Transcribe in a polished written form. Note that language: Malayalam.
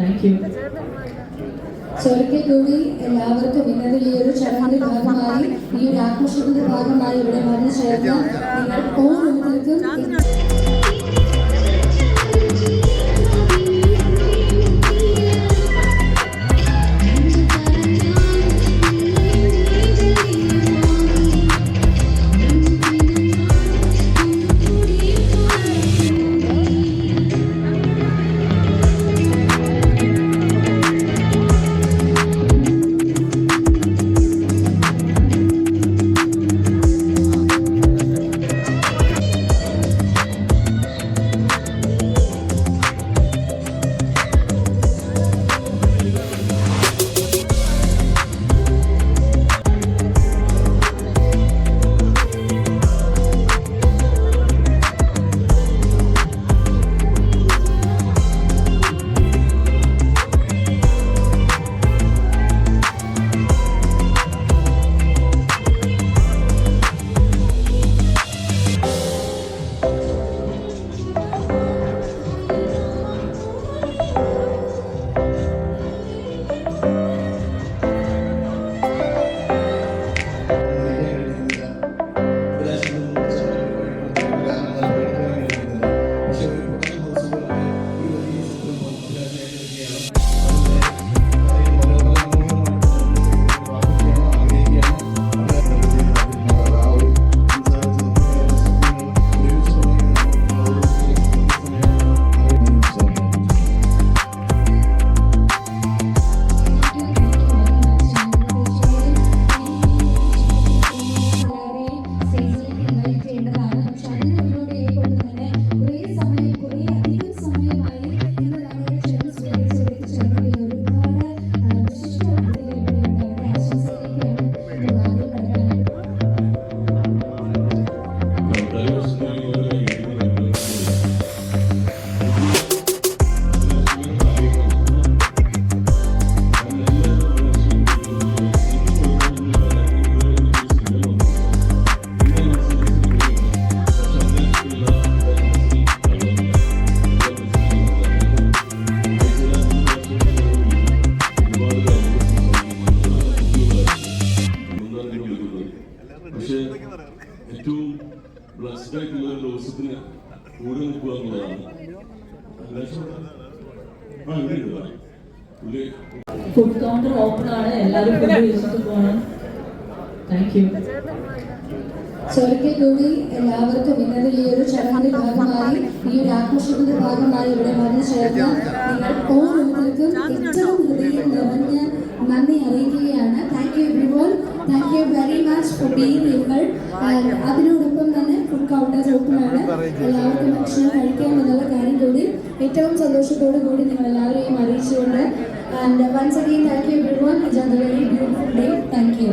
Thank you. ഒരിക്കൽ കൂടി എല്ലാവർക്കും ഇന്നത്തെ ഈ ഒരു ചടങ്ങിന്റെ ഭാഗമായി ഈ ഒരു ആഘോഷത്തിന്റെ ഭാഗമായി ഇവിടെ വന്നു ചേർന്ന നിങ്ങൾ ഓരോരുത്തർക്കും പക്ഷേ ഏറ്റവും ബ്ലസ്ഡ് ആയിട്ടുള്ള ഒരു ദിവസത്തിന് കൂടെ നിൽക്കുക എന്നുള്ളതാണ്. ഫുഡ് കൗണ്ടർ ഓപ്പൺ ആണ്, എല്ലാവരും ഫുഡ് കഴിച്ചിട്ട് പോകണം. Thank you. ഒരിക്കൽ കൂടി എല്ലാവർക്കും ഇന്നത്തെ ഈ ഒരു ചടങ്ങിന്റെ ഭാഗമായി ഈ ഒരു ആഘോഷത്തിന്റെ ഭാഗമായി ഇവിടെ വന്നു ചേർന്ന നിങ്ങൾ ഓരോരുത്തർക്കും ഏറ്റവും ഹൃദയം നിറഞ്ഞ നന്ദി അറിയിക്കുകയാണ്. Thank you everyone. Thank you very much for being here. അതിനോടൊപ്പം തന്നെ ഫുഡ് കൗണ്ടർ ഓപ്പണാണ്, എല്ലാവർക്കും ഭക്ഷണം കഴിക്കാം എന്നുള്ള കാര്യം കൂടി ഏറ്റവും സന്തോഷത്തോടു കൂടി നിങ്ങൾ എല്ലാവരെയും അറിയിച്ചുകൊണ്ട്. And once again thank you everyone. It's a very beautiful day. Thank U.